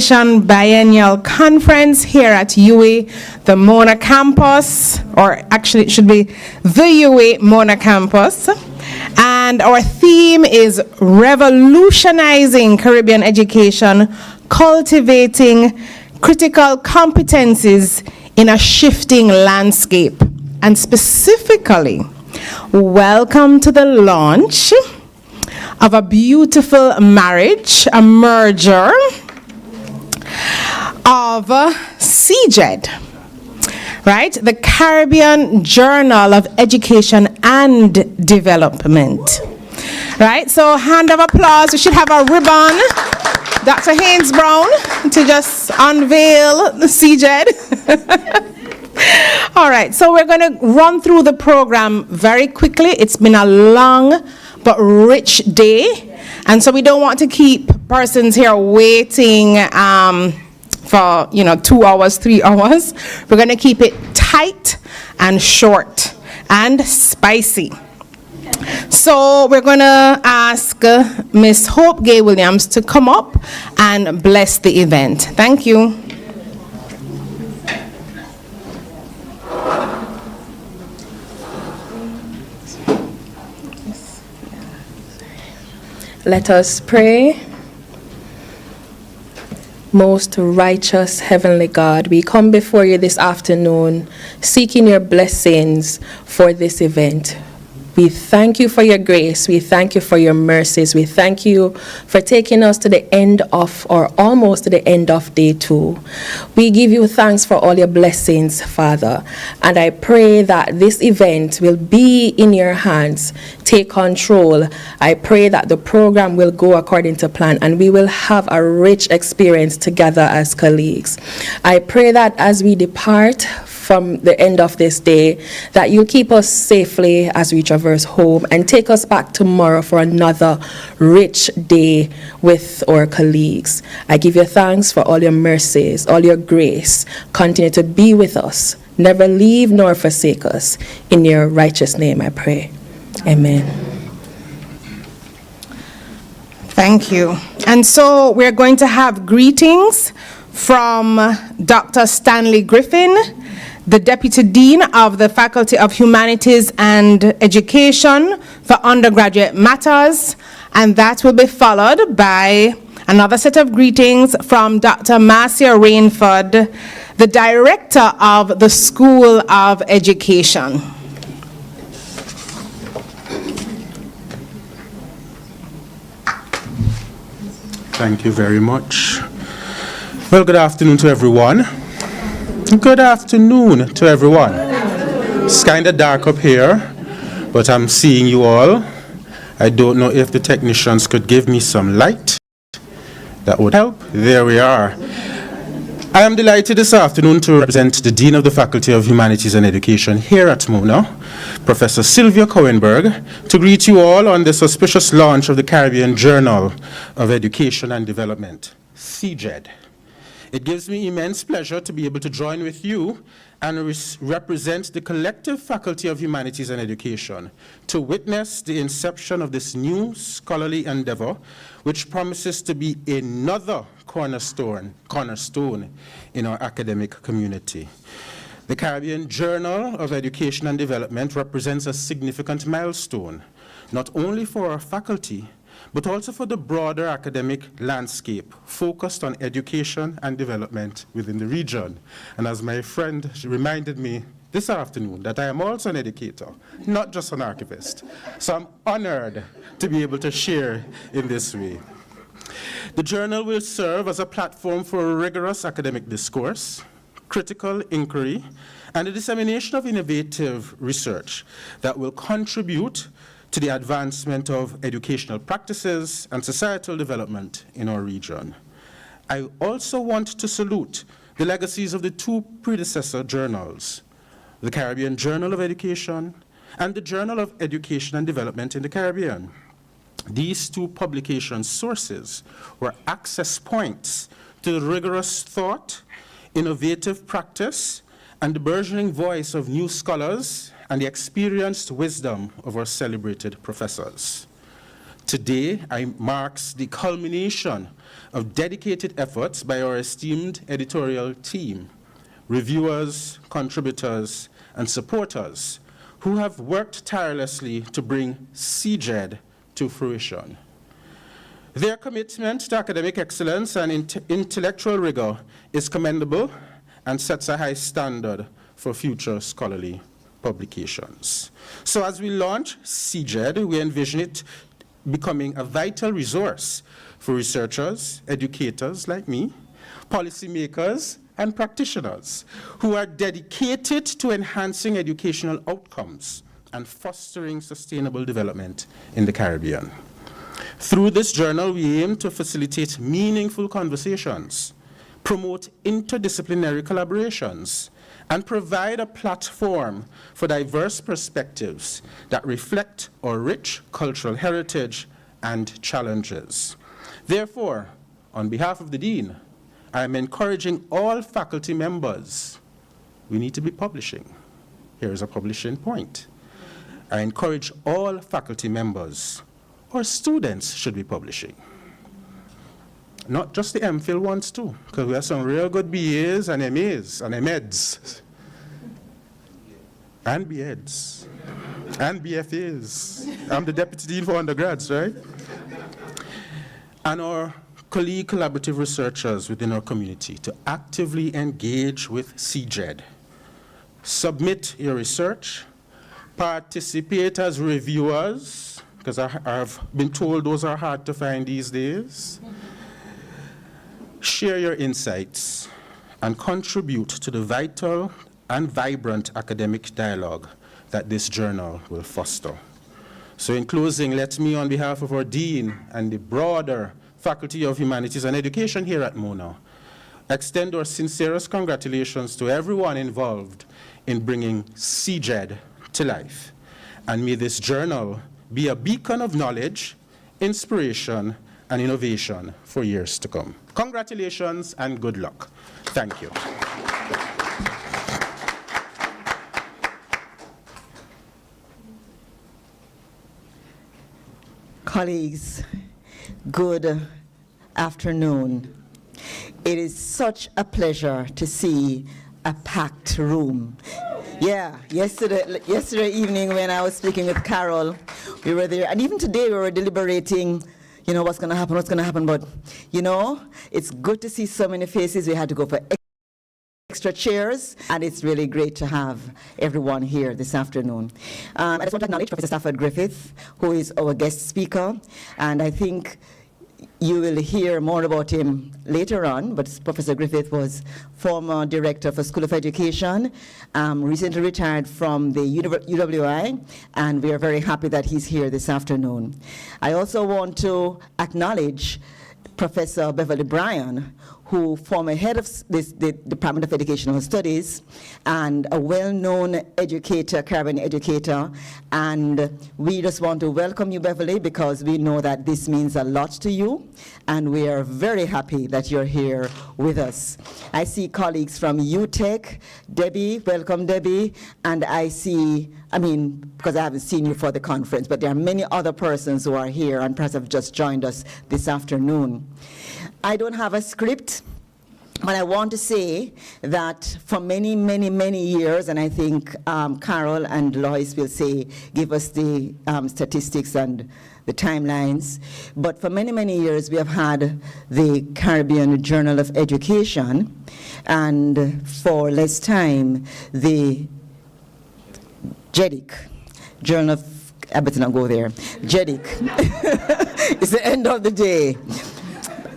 Education Biennial Conference here at UA, the Mona campus, or actually it should be the UA Mona campus. And our theme is revolutionizing Caribbean education, cultivating critical competencies in a shifting landscape. And specifically, welcome to the launch of a beautiful marriage, a merger of CJED, right? The Caribbean Journal of Education and Development, right? So hand of applause. We should have a ribbon, Dr. Haynes Brown, to just unveil the CJED. All right, so we're going to run through the program very quickly. It's been a long but rich day, and so we don't want to keep persons here waiting for 2 hours, 3 hours. We're going to keep it tight and short and spicy. So we're going to ask Miss Hope Gay Williams to come up and bless the event. Thank you. Let us pray. Most righteous Heavenly God, we come before you this afternoon seeking your blessings for this event. We thank you for your grace. We thank you for your mercies. We thank you for taking us to the end of, or almost to the end of day 2. We give you thanks for all your blessings, Father. And I pray that this event will be in your hands. Take control. I pray that the program will go according to plan and we will have a rich experience together as colleagues. I pray that as we depart from the end of this day, that you'll keep us safely as we traverse home and take us back tomorrow for another rich day with our colleagues. I give you thanks for all your mercies, all your grace. Continue to be with us. Never leave nor forsake us. In your righteous name I pray. Amen. Thank you. And so we're going to have greetings from Dr. Stanley Griffin, the Deputy Dean of the Faculty of Humanities and Education for Undergraduate Matters, and that will be followed by another set of greetings from Dr. Marcia Rainford, the Director of the School of Education. Thank you very much. Well, good afternoon to everyone. Good afternoon to everyone. It's kind of dark up here, but I'm seeing you all. I don't know if the technicians could give me some light. That would help. There we are. I am delighted this afternoon to represent the Dean of the Faculty of Humanities and Education here at Mona, Professor Sylvia Cohenberg, to greet you all on this auspicious launch of the Caribbean Journal of Education and Development, CJED. It gives me immense pleasure to be able to join with you and represent the collective Faculty of Humanities and Education to witness the inception of this new scholarly endeavor, which promises to be another cornerstone in our academic community. The Caribbean Journal of Education and Development represents a significant milestone, not only for our faculty, but also for the broader academic landscape focused on education and development within the region. And as my friend reminded me this afternoon, that I am also an educator, not just an archivist. So I'm honored to be able to share in this way. The journal will serve as a platform for rigorous academic discourse, critical inquiry, and the dissemination of innovative research that will contribute to the advancement of educational practices and societal development in our region. I also want to salute the legacies of the 2 predecessor journals, the Caribbean Journal of Education and the Journal of Education and Development in the Caribbean. These 2 publication sources were access points to the rigorous thought, innovative practice, and the burgeoning voice of new scholars and the experienced wisdom of our celebrated professors. Today marks the culmination of dedicated efforts by our esteemed editorial team, reviewers, contributors, and supporters who have worked tirelessly to bring CJED to fruition. Their commitment to academic excellence and intellectual rigor is commendable and sets a high standard for future scholarly publications. So as we launch CJED, we envision it becoming a vital resource for researchers, educators like me, policymakers, and practitioners who are dedicated to enhancing educational outcomes and fostering sustainable development in the Caribbean. Through this journal, we aim to facilitate meaningful conversations, promote interdisciplinary collaborations, and provide a platform for diverse perspectives that reflect our rich cultural heritage and challenges. Therefore, on behalf of the Dean, I am encouraging all faculty members, we need to be publishing. Here is a publishing point. I encourage all faculty members, or students should be publishing. Not just the MPhil ones too, because we have some real good BAs and MAs and MEds and BEds and BFAs. I'm the Deputy Dean for undergrads, right? And our colleague collaborative researchers within our community to actively engage with CJED. Submit your research, participate as reviewers, because I've been told those are hard to find these days. Share your insights and contribute to the vital and vibrant academic dialogue that this journal will foster. So in closing, let me, on behalf of our Dean and the broader Faculty of Humanities and Education here at Mona, extend our sincerest congratulations to everyone involved in bringing CJED to life. And may this journal be a beacon of knowledge, inspiration, and innovation for years to come. Congratulations and good luck. Thank you. Colleagues, good afternoon. It is such a pleasure to see a packed room. Yeah, yesterday evening when I was speaking with Carol, we were there, and even today we were deliberating, you know, what's going to happen, but, you know, it's good to see so many faces. We had to go for extra chairs, and it's really great to have everyone here this afternoon. I just want to acknowledge Professor Stafford Griffith, who is our guest speaker, and I think you will hear more about him later on, but Professor Griffith was former director for School of Education, recently retired from the UWI, and we are very happy that he's here this afternoon. I also want to acknowledge Professor Beverly Bryan, who former head of the Department of Educational Studies and a well-known educator, Caribbean educator, and we just want to welcome you, Beverly, because we know that this means a lot to you, and we are very happy that you're here with us. I see colleagues from UTech, Debbie, welcome Debbie, and I see, because I haven't seen you for the conference, but there are many other persons who are here and perhaps have just joined us this afternoon. I don't have a script, but I want to say that for many, many, many years, and I think Carol and Lois will give us the statistics and the timelines, but for many, many years we have had the Caribbean Journal of Education, and for less time, the JEDIC, Journal of, I better not go there, JEDIC. It's the end of the day.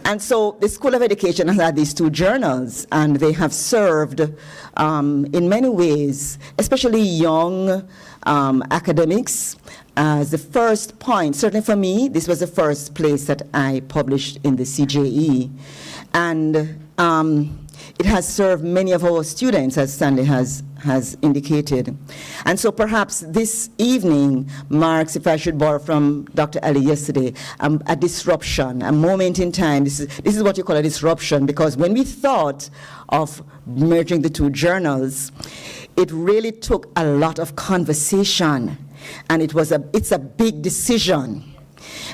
And so the School of Education has had these two journals, and they have served in many ways, especially young academics, as the first point. Certainly for me, this was the first place that I published in the CJE. And it has served many of our students, as Stanley has indicated. And so perhaps this evening marks, if I should borrow from Dr. Ali yesterday, a disruption, a moment in time. This is what you call a disruption, because when we thought of merging the two journals, it really took a lot of conversation, and it's a big decision.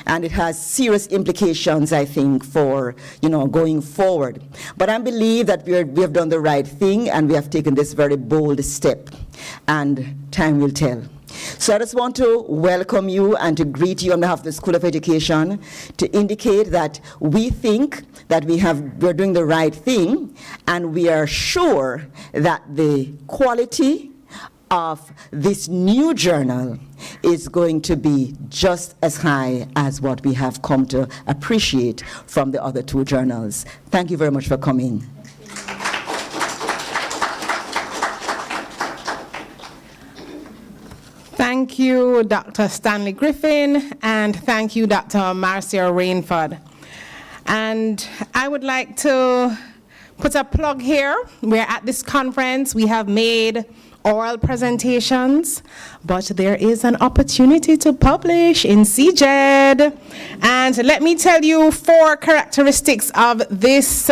And it has serious implications, I think, for, going forward. But I believe that we have done the right thing, and we have taken this very bold step. And time will tell. So I just want to welcome you and to greet you on behalf of the School of Education, to indicate that we think that we're doing the right thing, and we are sure that the quality of this new journal is going to be just as high as what we have come to appreciate from the other two journals. Thank you very much for coming. Thank you, Dr. Stanley Griffin, and thank you, Dr. Marcia Rainford. And I would like to put a plug here. We're at this conference. We have made oral presentations, but there is an opportunity to publish in CJED. And let me tell you 4 characteristics of this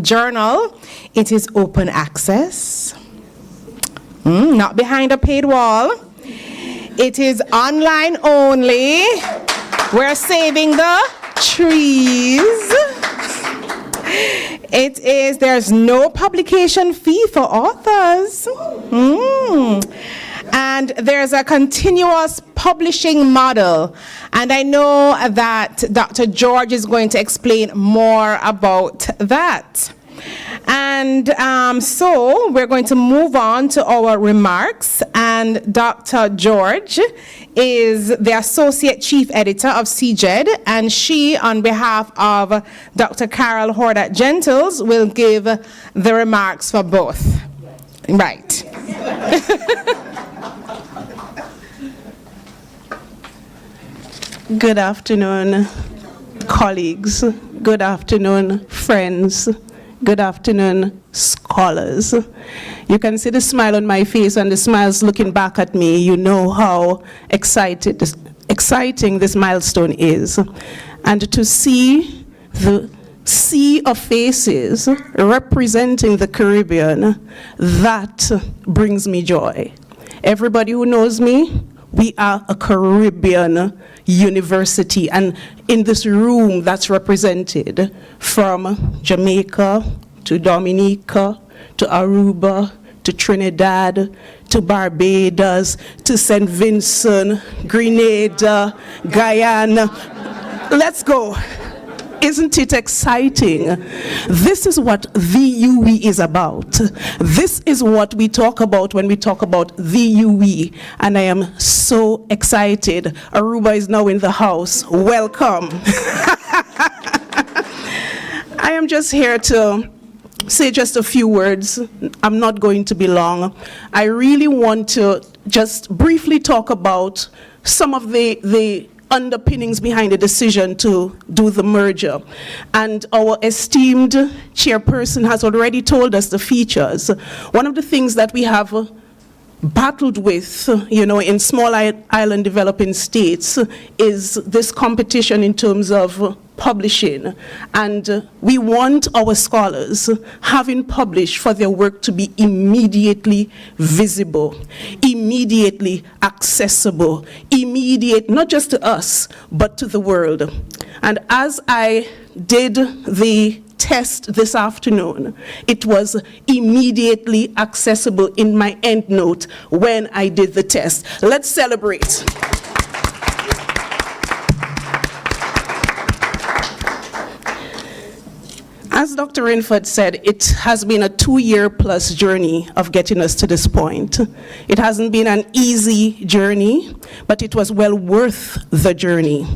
journal. It is open access, not behind a paid wall. It is online only. We're saving the trees. There's no publication fee for authors. And there's a continuous publishing model. And I know that Dr. George is going to explain more about that. And so we're going to move on to our remarks. And Dr. George is the Associate Chief Editor of CJED, and she, on behalf of Dr. Carol Hordat-Gentles, will give the remarks for both. Right. Good afternoon, colleagues. Good afternoon, friends. Good afternoon, scholars. You can see the smile on my face, and the smile's looking back at me. You know how exciting this milestone is. And to see the sea of faces representing the Caribbean, that brings me joy. Everybody who knows me, we are a Caribbean university, and in this room that's represented from Jamaica to Dominica to Aruba to Trinidad to Barbados to St. Vincent, Grenada, Guyana. Let's go. Isn't it exciting? This is what the UE is about. This is what we talk about when we talk about the UE. And I am so excited. Aruba is now in the house. Welcome. I am just here to say just a few words. I'm not going to be long. I really want to just briefly talk about some of the underpinnings behind the decision to do the merger. And our esteemed chairperson has already told us the features. One of the things that we have battled with, in small island developing states is this competition in terms of publishing. And we want our scholars, having published, for their work to be immediately visible, immediately accessible, immediate, not just to us, but to the world. And as I did the test this afternoon, it was immediately accessible in my endnote when I did the test. Let's celebrate. As Dr. Rainford said, it has been a 2-year-plus journey of getting us to this point. It hasn't been an easy journey, but it was well worth the journey.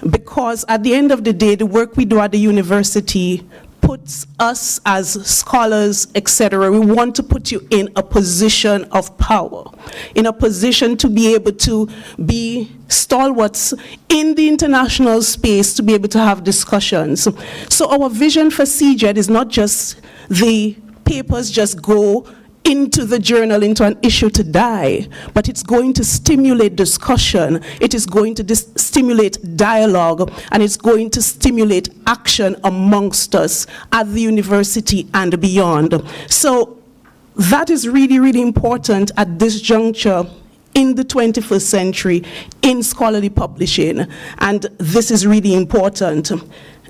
Because at the end of the day, the work we do at the university puts us as scholars, etc. We want to put you in a position of power, in a position to be able to be stalwarts in the international space, to be able to have discussions. So our vision for CJED is not just the papers just go into the journal, into an issue to die, but it's going to stimulate discussion, it is going to stimulate dialogue, and it's going to stimulate action amongst us at the university and beyond. So that is really, really important at this juncture in the 21st century in scholarly publishing, and this is really important.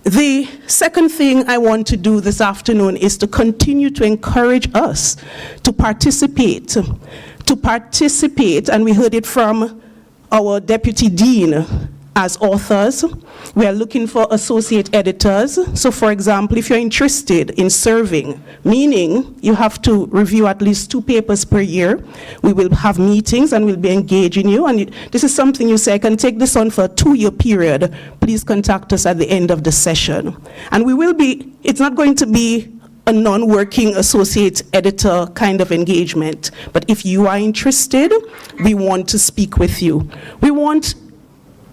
The second thing I want to do this afternoon is to continue to encourage us to participate, and we heard it from our Deputy Dean. As authors, we are looking for associate editors. So for example, if you're interested in serving, meaning you have to review at least 2 papers per year, we will have meetings and we'll be engaging you. And this is something you say, I can take this on for a 2-year period. Please contact us at the end of the session. And we will be, it's not going to be a non-working associate editor kind of engagement. But if you are interested, we want to speak with you. We want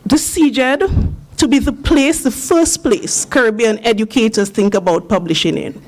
the CJED to be the first place Caribbean educators think about publishing in.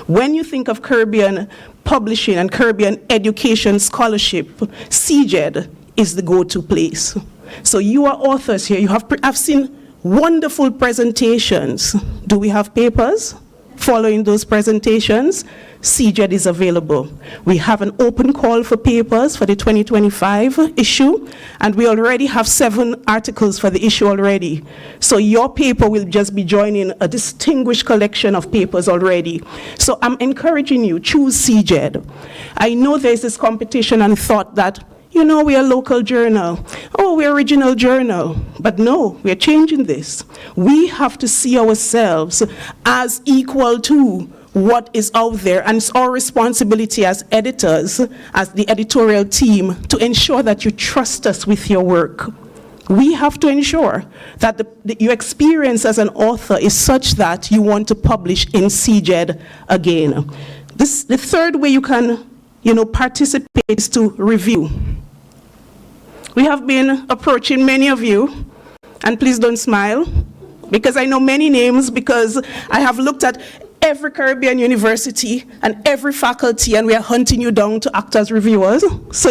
When you think of Caribbean publishing and Caribbean education scholarship, CJED is the go-to place. So you are authors here. I've seen wonderful presentations. Do we have papers? Following those presentations, CJED is available. We have an open call for papers for the 2025 issue, and we already have 7 articles for the issue already. So your paper will just be joining a distinguished collection of papers already. So I'm encouraging you, choose CJED. I know there's this competition and thought that, you know, we're a local journal. Oh, we're original journal. But no, we're changing this. We have to see ourselves as equal to what is out there, and it's our responsibility as editors, as the editorial team, to ensure that you trust us with your work. We have to ensure that your experience as an author is such that you want to publish in CJED again. The third way you can, participate is to review. We have been approaching many of you, and please don't smile, because I know many names, because I have looked at every Caribbean university and every faculty, and we are hunting you down to act as reviewers. So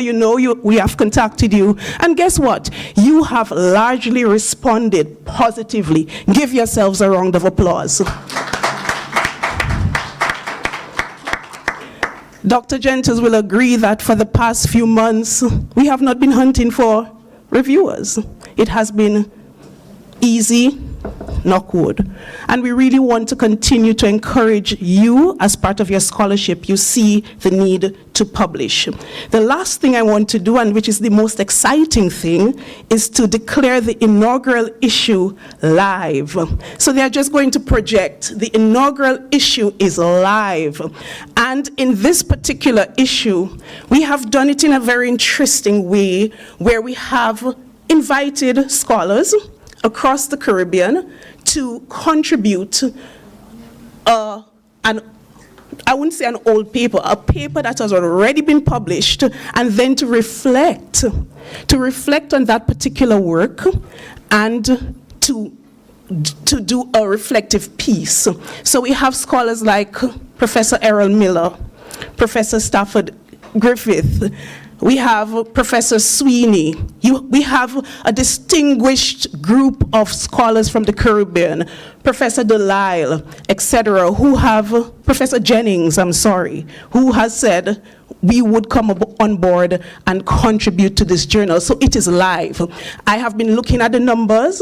we have contacted you. And guess what? You have largely responded positively. Give yourselves a round of applause. Dr. Gentles will agree that for the past few months, we have not been hunting for reviewers. It has been easy, knock wood. And we really want to continue to encourage you as part of your scholarship. You see the need to publish. The last thing I want to do, and which is the most exciting thing, is to declare the inaugural issue live. So they are just going to project. The inaugural issue is live. And in this particular issue, we have done it in a very interesting way, where we have invited scholars across the Caribbean to contribute I wouldn't say an old paper, a paper that has already been published, and then to reflect on that particular work and to do a reflective piece. So we have scholars like Professor Errol Miller, Professor Stafford Griffith, we have Professor Sweeney. We have a distinguished group of scholars from the Caribbean, Professor Delisle, etc., Professor Jennings, who has said we would come on board and contribute to this journal. So it is live. I have been looking at the numbers.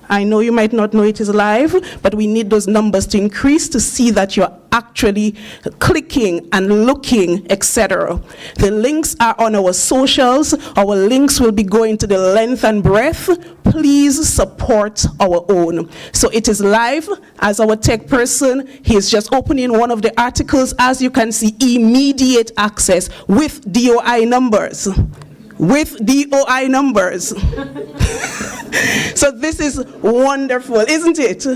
I know you might not know it is live, but we need those numbers to increase to see that you're actually clicking and looking, etc. The links are on our socials. Our links will be going to the length and breadth. Please support our own. So it is live. As our tech person, he is just opening one of the articles. As you can see, immediate access with DOI numbers. So this is wonderful, isn't it?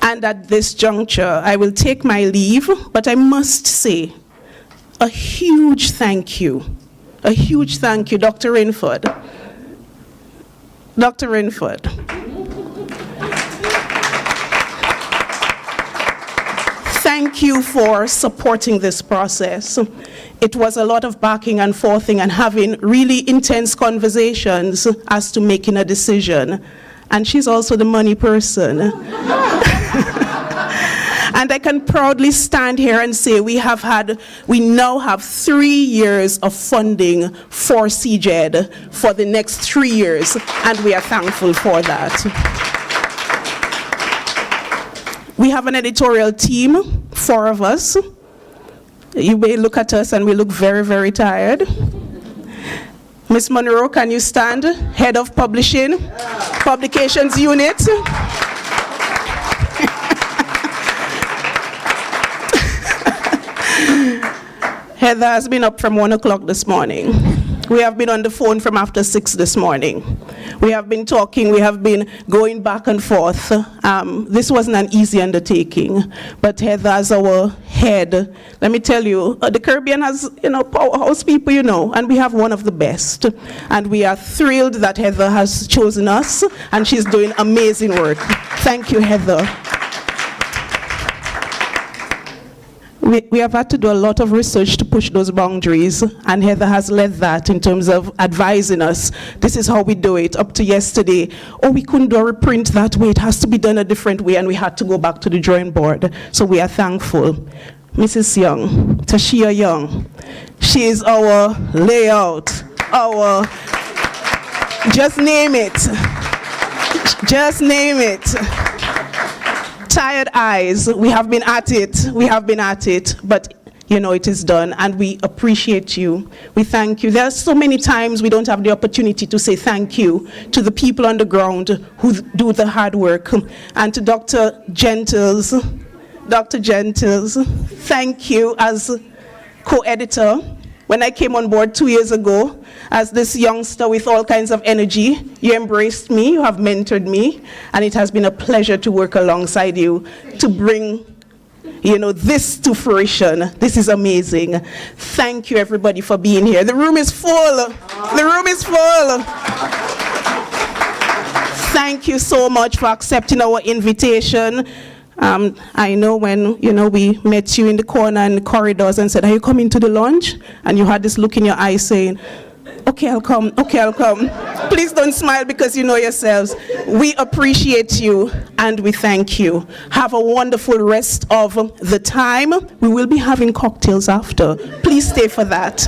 And at this juncture, I will take my leave, but I must say a huge thank you, Dr. Rainford. Dr. Rainford. Thank you for supporting this process. It was a lot of backing and forthing and having really intense conversations as to making a decision. And she's also the money person. And I can proudly stand here and say we now have 3 years of funding for CJED for the next 3 years, and we are thankful for that. We have an editorial team, 4 of us. You may look at us and we look very, very tired. Miss Monroe, can you stand? Head of Publishing, Publications Unit. Heather has been up from 1 o'clock this morning. We have been on the phone from after 6 this morning. We have been talking, we have been going back and forth. This wasn't an easy undertaking, but Heather as our head, let me tell you, the Caribbean has, powerhouse people, and we have one of the best. And we are thrilled that Heather has chosen us, and she's doing amazing work. Thank you, Heather. We have had to do a lot of research to push those boundaries, and Heather has led that in terms of advising us. This is how we do it. Up to yesterday, we couldn't do a reprint that way. It has to be done a different way, and we had to go back to the drawing board. So we are thankful. Mrs. Young, Tashia Young, she is our layout, our, just name it. Just name it. Tired eyes, we have been at it, but it is done, and we appreciate you. We thank you. There are so many times we don't have the opportunity to say thank you to the people on the ground who do the hard work. And to Dr. Gentles, thank you as co-editor. When I came on board 2 years ago, as this youngster with all kinds of energy, you embraced me, you have mentored me, and it has been a pleasure to work alongside you to bring, this to fruition. This is amazing. Thank you, everybody, for being here. The room is full. The room is full. Thank you so much for accepting our invitation. I know when, we met you in the corner and the corridors and said, are you coming to the lunch? And you had this look in your eye saying, okay, I'll come. Please don't smile because you know yourselves. We appreciate you and we thank you. Have a wonderful rest of the time. We will be having cocktails after. Please stay for that.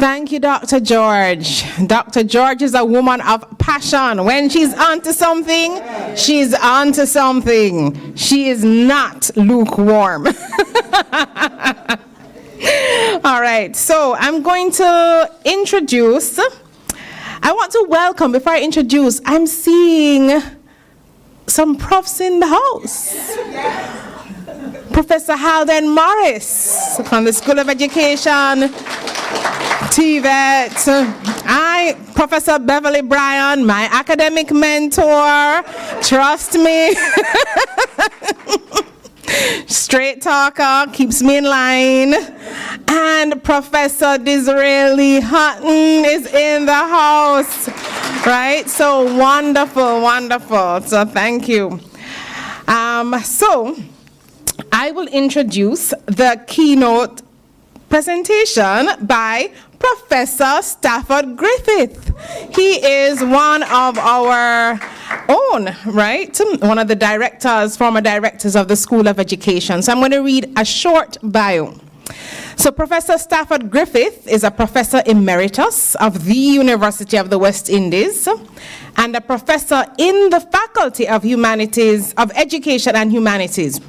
Thank you, Dr. George. Dr. George is a woman of passion. When she's onto something, she's onto something. She is not lukewarm. All right, so I'm going to introduce. I want to welcome, before I introduce, I'm seeing some profs in the house. Professor Halden Morris from the School of Education, TVET. Professor Beverly Bryan, my academic mentor, trust me. Straight talker, keeps me in line. And Professor Disraeli Hutton is in the house, right? So wonderful. So thank you. So I will introduce the keynote presentation by Professor Stafford Griffith. He is one of our own, right? One of the former directors of the School of Education. So I'm going to read a short bio. So Professor Stafford Griffith is a professor emeritus of the University of the West Indies and a professor in the Faculty of Education and Humanities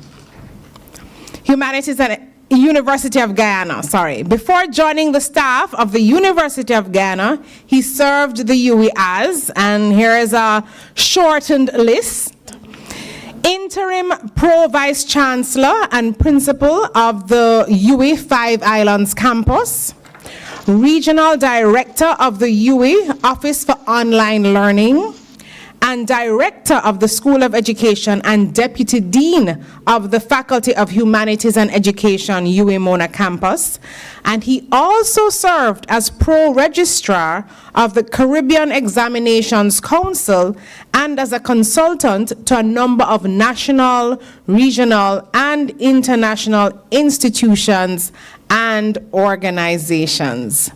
and University of Guyana, Before joining the staff of the University of Guyana, he served the UWI as, and here is a shortened list, Interim Pro-Vice Chancellor and Principal of the UWI Five Islands Campus, Regional Director of the UWI Office for Online Learning, and Director of the School of Education and Deputy Dean of the Faculty of Humanities and Education, UWI Mona Campus. And he also served as Pro-Registrar of the Caribbean Examinations Council and as a consultant to a number of national, regional, and international institutions and organizations.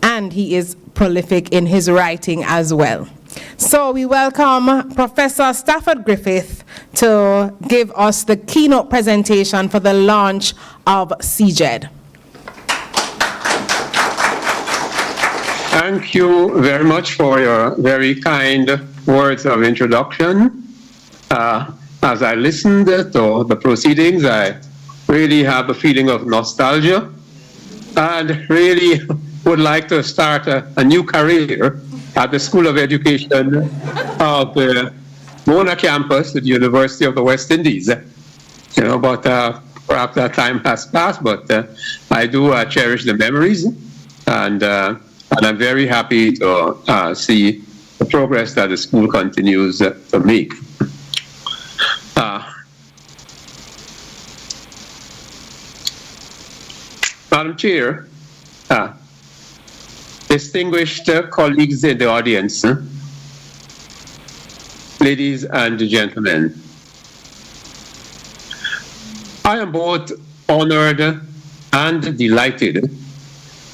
And he is prolific in his writing as well. So we welcome Professor Stafford Griffith to give us the keynote presentation for the launch of CJED. Thank you very much for your very kind words of introduction. As I listened to the proceedings, I really have a feeling of nostalgia and really would like to start a new career at the School of Education of the Mona campus at the University of the West Indies. But perhaps that time has passed, but I do cherish the memories, and I'm very happy to see the progress that the school continues to make. Madam Chair, distinguished colleagues in the audience, ladies and gentlemen, I am both honored and delighted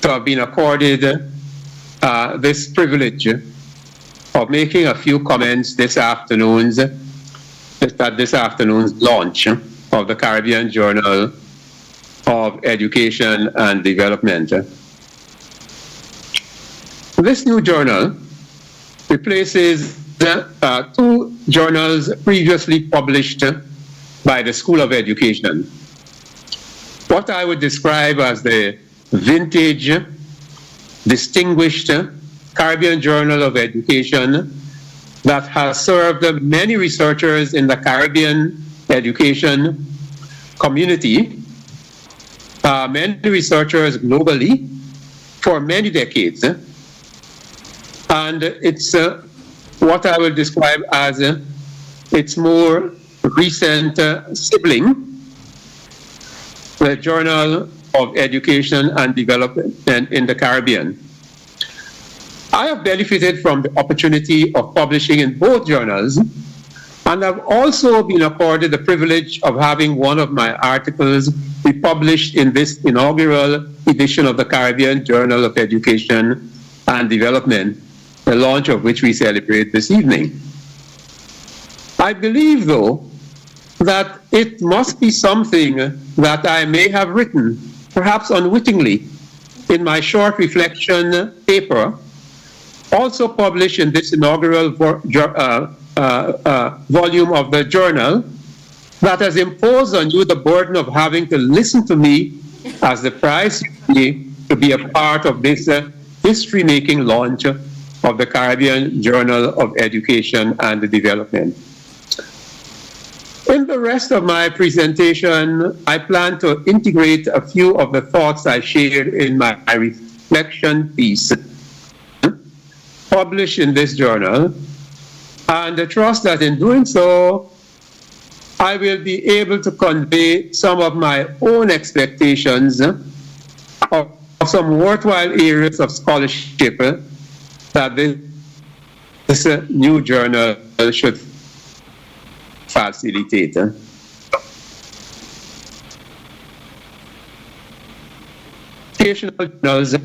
to have been accorded this privilege of making a few comments this afternoon's launch of the Caribbean Journal of Education and Development. This new journal replaces two journals previously published by the School of Education. What I would describe as the vintage, distinguished Caribbean Journal of Education that has served many researchers in the Caribbean education community, many researchers globally for many decades. And it's what I will describe as its more recent sibling, the Journal of Education and Development in the Caribbean. I have benefited from the opportunity of publishing in both journals, and I've also been accorded the privilege of having one of my articles be published in this inaugural edition of the Caribbean Journal of Education and Development, the launch of which we celebrate this evening. I believe, though, that it must be something that I may have written, perhaps unwittingly, in my short reflection paper, also published in this inaugural volume of the journal, that has imposed on you the burden of having to listen to me as the prize to be a part of this history-making launch of the Caribbean Journal of Education and Development. In the rest of my presentation, I plan to integrate a few of the thoughts I shared in my reflection piece published in this journal, and I trust that in doing so, I will be able to convey some of my own expectations of some worthwhile areas of scholarship that this new journal should facilitate. Educational journals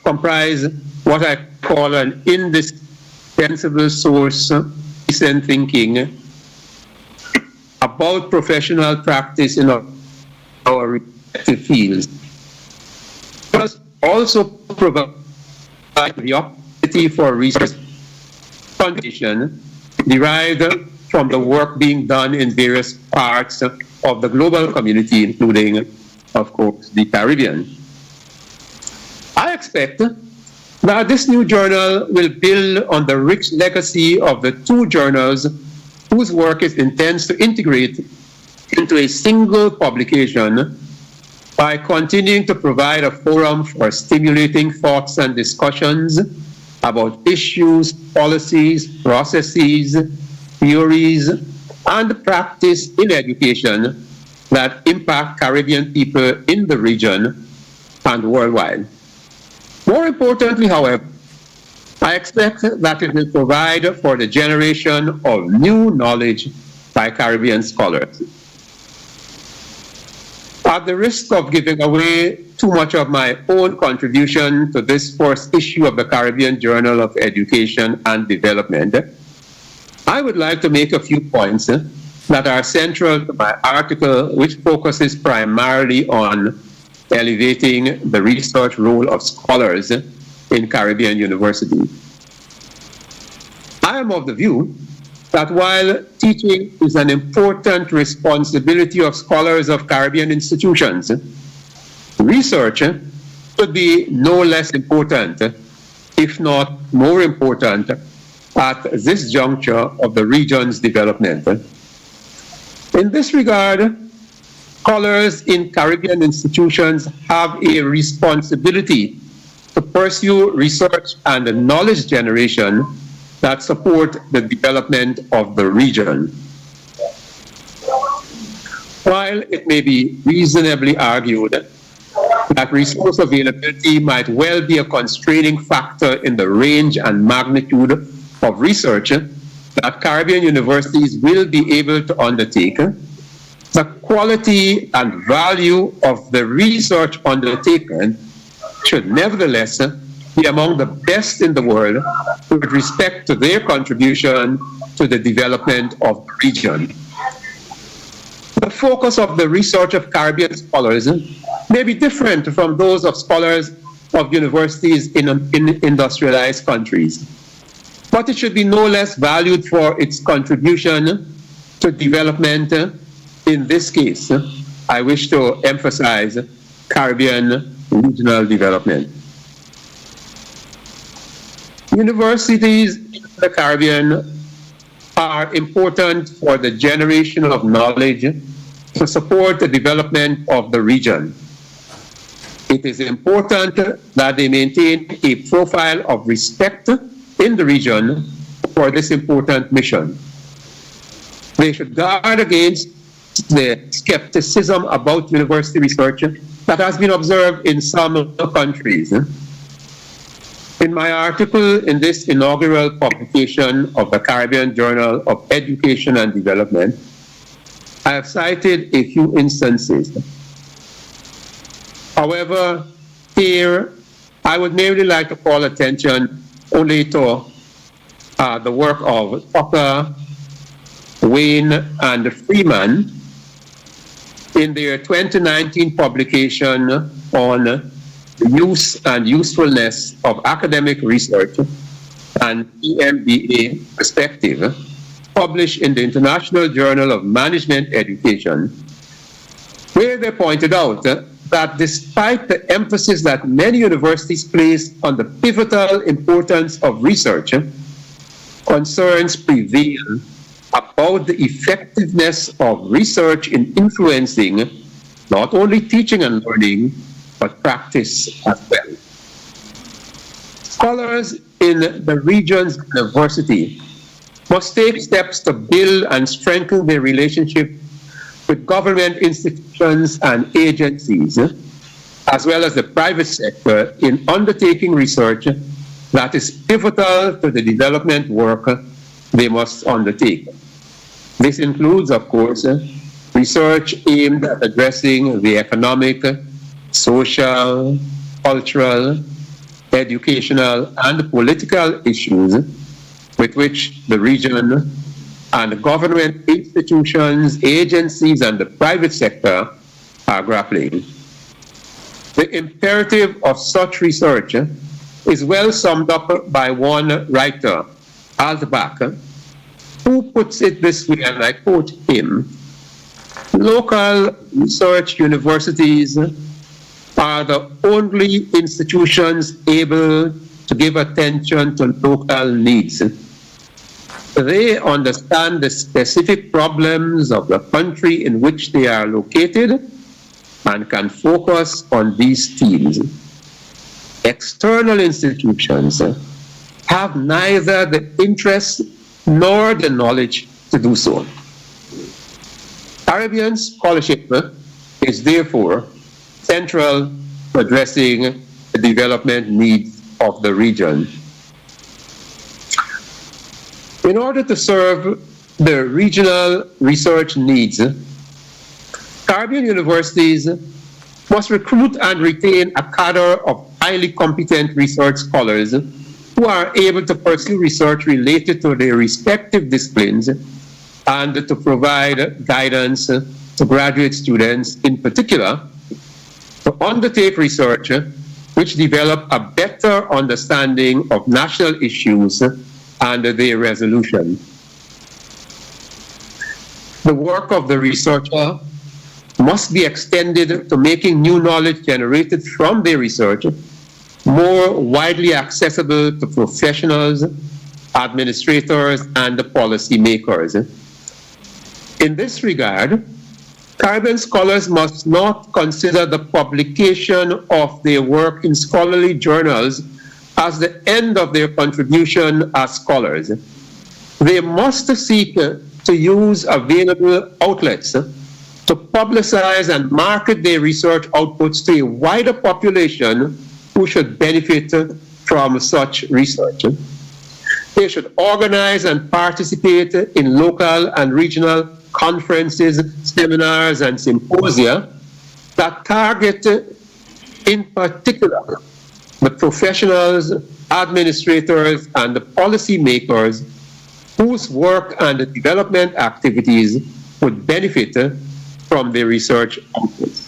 comprise what I call an indispensable source of recent thinking about professional practice in our respective fields. But also provide the opportunity for research foundation derived from the work being done in various parts of the global community, including, of course, the Caribbean. I expect that this new journal will build on the rich legacy of the two journals whose work it intends to integrate into a single publication by continuing to provide a forum for stimulating thoughts and discussions about issues, policies, processes, theories, and practice in education that impact Caribbean people in the region and worldwide. More importantly, however, I expect that it will provide for the generation of new knowledge by Caribbean scholars. At the risk of giving away too much of my own contribution to this first issue of the Caribbean Journal of Education and Development, I would like to make a few points that are central to my article, which focuses primarily on elevating the research role of scholars in Caribbean universities. I am of the view that while teaching is an important responsibility of scholars of Caribbean institutions, research should be no less important, if not more important, at this juncture of the region's development. In this regard, scholars in Caribbean institutions have a responsibility to pursue research and knowledge generation that support the development of the region. While it may be reasonably argued that resource availability might well be a constraining factor in the range and magnitude of research that Caribbean universities will be able to undertake, the quality and value of the research undertaken should nevertheless be among the best in the world with respect to their contribution to the development of the region. The focus of the research of Caribbean scholars may be different from those of scholars of universities in industrialized countries, but it should be no less valued for its contribution to development. In this case, I wish to emphasize Caribbean regional development. Universities in the Caribbean are important for the generation of knowledge to support the development of the region. It is important that they maintain a profile of respect in the region for this important mission. They should guard against the skepticism about university research that has been observed in some countries. In my article in this inaugural publication of the Caribbean Journal of Education and Development, I have cited a few instances. However, here I would merely like to call attention only to the work of Tucker, Wayne, and Freeman in their 2019 publication on the use and usefulness of academic research and PMBA perspective, published in the International Journal of Management Education, where they pointed out that despite the emphasis that many universities place on the pivotal importance of research, concerns prevail about the effectiveness of research in influencing not only teaching and learning, but practice as well. Scholars in the region's university must take steps to build and strengthen their relationship with government institutions and agencies, as well as the private sector, in undertaking research that is pivotal to the development work they must undertake. This includes, of course, research aimed at addressing the economic, social, cultural, educational, and political issues with which the region and government institutions, agencies, and the private sector are grappling. The imperative of such research is well summed up by one writer, Altbach, who puts it this way, and I quote him: "Local research universities are the only institutions able to give attention to local needs. They understand the specific problems of the country in which they are located and can focus on these themes. External institutions have neither the interest nor the knowledge to do so." Caribbean scholarship is therefore central to addressing the development needs of the region. In order to serve the regional research needs, Caribbean universities must recruit and retain a cadre of highly competent research scholars who are able to pursue research related to their respective disciplines and to provide guidance to graduate students in particular to undertake research which develop a better understanding of national issues and their resolution. The work of the researcher must be extended to making new knowledge generated from their research more widely accessible to professionals, administrators, and policymakers. In this regard, Caribbean scholars must not consider the publication of their work in scholarly journals as the end of their contribution as scholars. They must seek to use available outlets to publicize and market their research outputs to a wider population who should benefit from such research. They should organize and participate in local and regional conferences, seminars, and symposia that target, in particular, the professionals, administrators, and the policymakers whose work and development activities would benefit from their research outputs.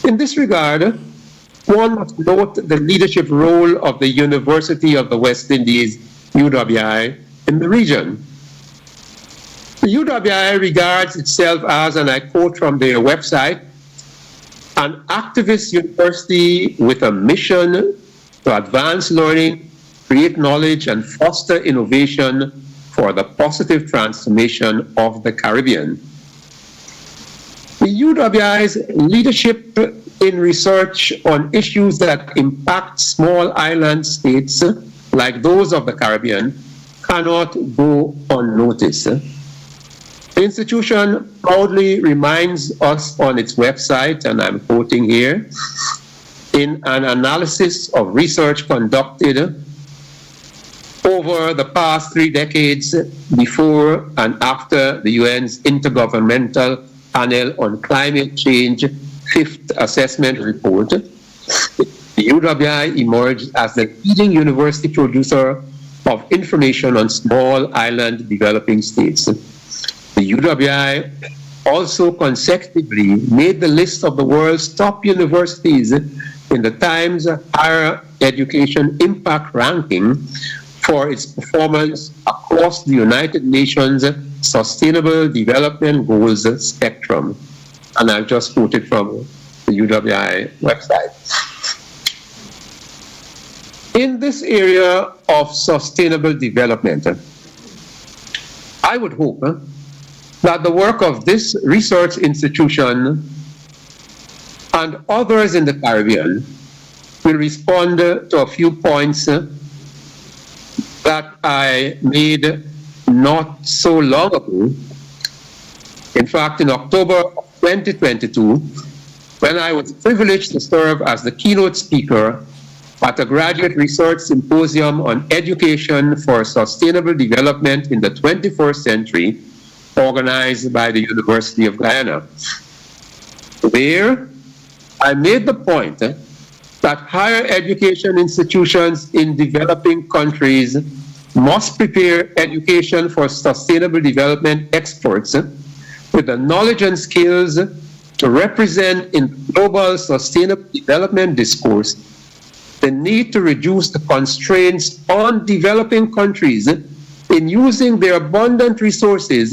In this regard, one must note the leadership role of the University of the West Indies, UWI, in the region. The UWI regards itself as, and I quote from their website, an activist university with a mission to advance learning, create knowledge, and foster innovation for the positive transformation of the Caribbean. The UWI's leadership in research on issues that impact small island states like those of the Caribbean cannot go unnoticed. The institution proudly reminds us on its website, and I'm quoting here, in an analysis of research conducted over the past 3 decades before and after the UN's Intergovernmental Panel on Climate Change 5th Assessment Report, the UWI emerged as the leading university producer of information on small island developing states. The UWI also consecutively made the list of the world's top universities in the Times Higher Education Impact Ranking for its performance across the United Nations Sustainable Development Goals spectrum. And I've just quoted from the UWI website. In this area of sustainable development, I would hope that the work of this research institution and others in the Caribbean will respond to a few points that I made not so long ago. In fact, in October of 2022, when I was privileged to serve as the keynote speaker at a graduate research symposium on education for sustainable development in the 21st century, organized by the University of Guyana. There, I made the point that higher education institutions in developing countries must prepare education for sustainable development experts with the knowledge and skills to represent in global sustainable development discourse the need to reduce the constraints on developing countries in using their abundant resources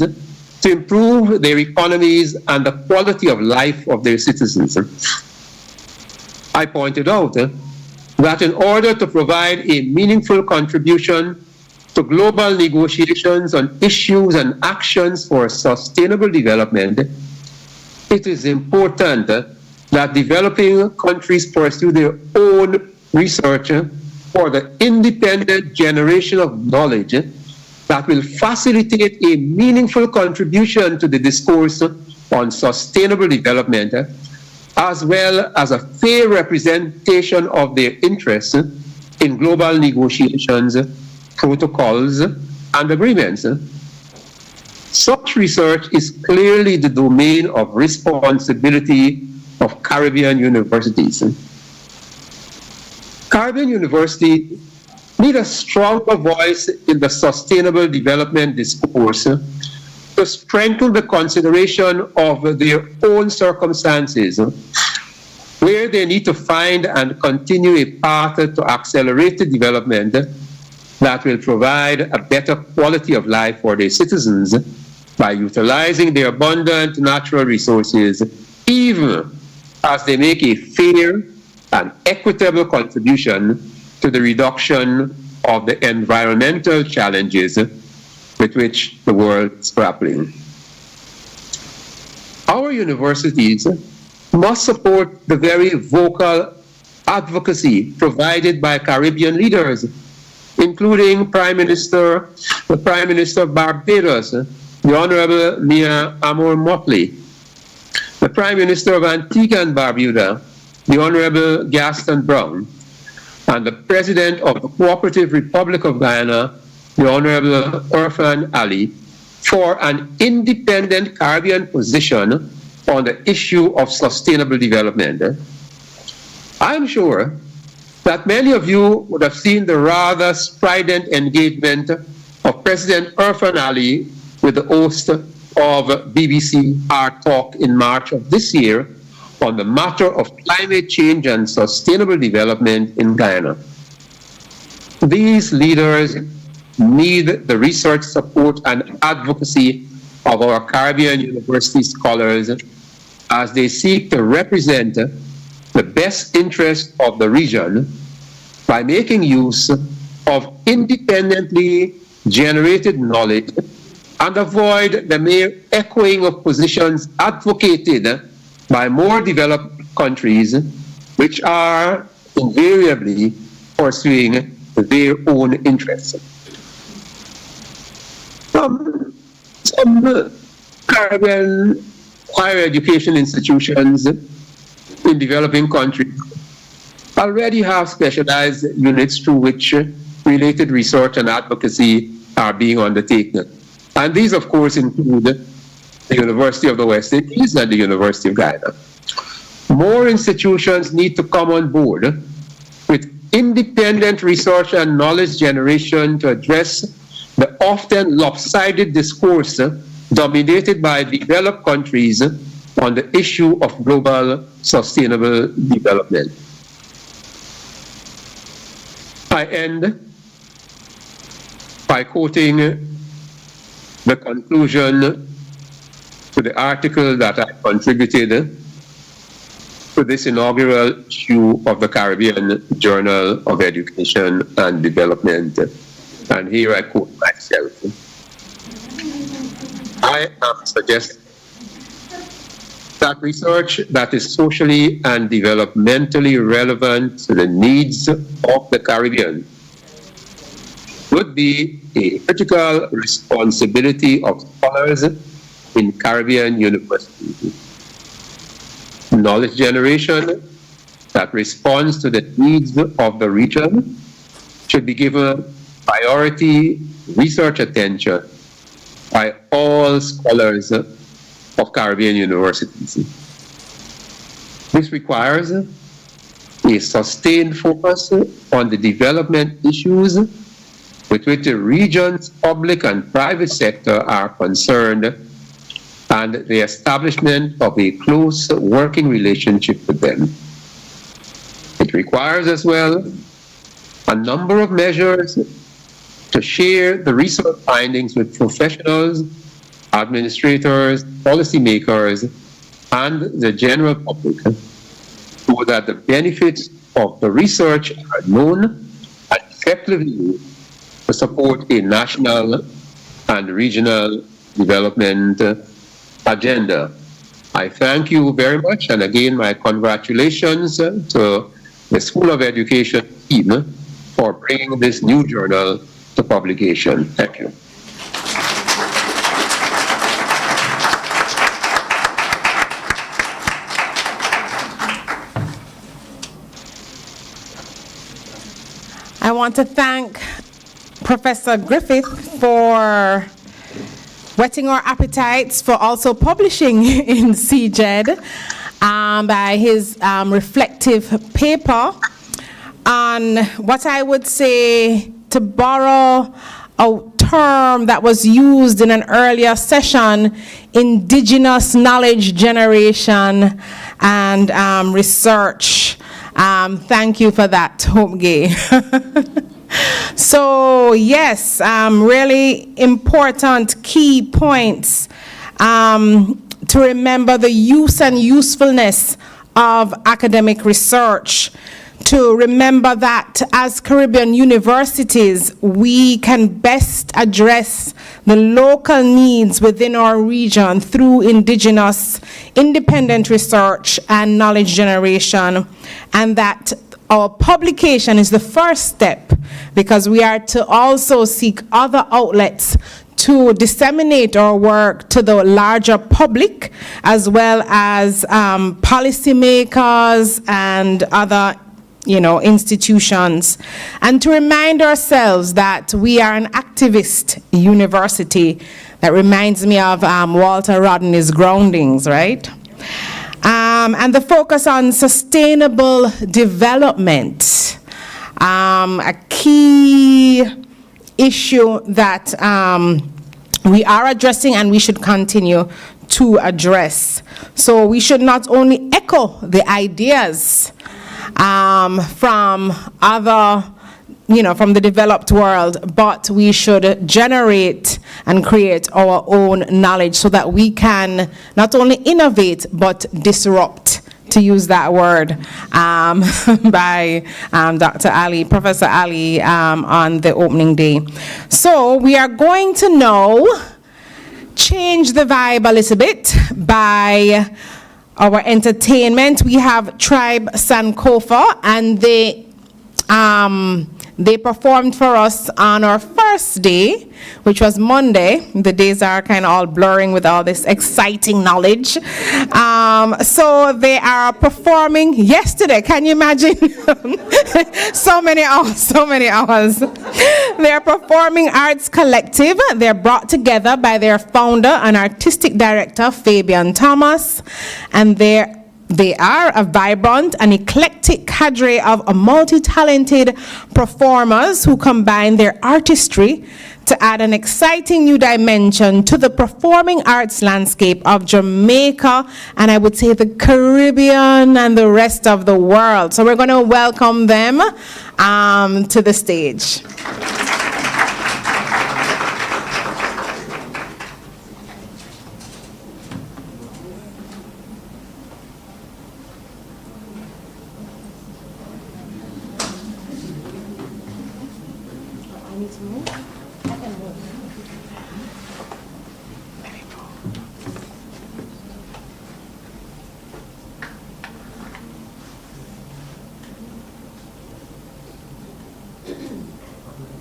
to improve their economies and the quality of life of their citizens. I pointed out that in order to provide a meaningful contribution to global negotiations on issues and actions for sustainable development, it is important that developing countries pursue their own research for the independent generation of knowledge that will facilitate a meaningful contribution to the discourse on sustainable development, as well as a fair representation of their interests in global negotiations, protocols, and agreements. Such research is clearly the domain of responsibility of Caribbean universities. Caribbean universities need a stronger voice in the sustainable development discourse to strengthen the consideration of their own circumstances, where they need to find and continue a path to accelerated development that will provide a better quality of life for their citizens by utilizing their abundant natural resources, even as they make a fair and equitable contribution to the reduction of the environmental challenges with which the world is grappling. Our universities must support the very vocal advocacy provided by Caribbean leaders, including the Prime Minister of Barbados, the Honorable Mia Amor Motley, the Prime Minister of Antigua and Barbuda, the Honorable Gaston Brown, and the President of the Cooperative Republic of Guyana, the Honorable Irfan Ali, for an independent Caribbean position on the issue of sustainable development. I'm sure that many of you would have seen the rather strident engagement of President Irfan Ali with the host of BBC Art Talk in March of this year on the matter of climate change and sustainable development in Guyana. These leaders need the research support and advocacy of our Caribbean university scholars as they seek to represent the best interest of the region by making use of independently generated knowledge and avoid the mere echoing of positions advocated by more developed countries, which are invariably pursuing their own interests. Some Caribbean higher education institutions in developing countries already have specialized units through which related research and advocacy are being undertaken. And these, of course, include the University of the West Indies and the University of Guyana. More institutions need to come on board with independent research and knowledge generation to address the often lopsided discourse dominated by developed countries on the issue of global sustainable development. I end by quoting the conclusion to the article that I contributed to this inaugural issue of the Caribbean Journal of Education and Development. And here I quote myself. I am suggesting that research that is socially and developmentally relevant to the needs of the Caribbean would be a critical responsibility of scholars in Caribbean universities. Knowledge generation that responds to the needs of the region should be given priority research attention by all scholars of Caribbean universities. This requires a sustained focus on the development issues with which the region's public and private sector are concerned, and the establishment of a close working relationship with them. It requires as well a number of measures to share the research findings with professionals, administrators, policymakers, and the general public, so that the benefits of the research are known and effectively used to support a national and regional development agenda. I thank you very much, and again, my congratulations to the School of Education team for bringing this new journal to publication. Thank you. I want to thank Professor Griffith for whetting our appetites for also publishing in CJED by his reflective paper on what I would say, to borrow a term that was used in an earlier session, indigenous knowledge generation and research. Thank you for that, Hope Gay. So yes, really important key points to remember: the use and usefulness of academic research, to remember that as Caribbean universities, we can best address the local needs within our region through indigenous independent research and knowledge generation, and that our publication is the first step, because we are to also seek other outlets to disseminate our work to the larger public, as well as policymakers and other institutions, and to remind ourselves that we are an activist university. That reminds me of Walter Rodney's groundings, right? And the focus on sustainable development, a key issue that we are addressing and we should continue to address. So we should not only echo the ideas from other, from the developed world, but we should generate and create our own knowledge so that we can not only innovate, but disrupt, to use that word, by Dr. Ali, Professor Ali, on the opening day. So we are going to now change the vibe a little bit by our entertainment. We have Tribe Sankofa, and they performed for us on our first day, which was Monday. The days are kind of all blurring with all this exciting knowledge. So they are performing yesterday. Can you imagine? so many hours. They are performing Arts Collective. They're brought together by their founder and artistic director, Fabian Thomas, and they are a vibrant and eclectic cadre of multi-talented performers who combine their artistry to add an exciting new dimension to the performing arts landscape of Jamaica, and I would say the Caribbean and the rest of the world. So we're going to welcome them to the stage.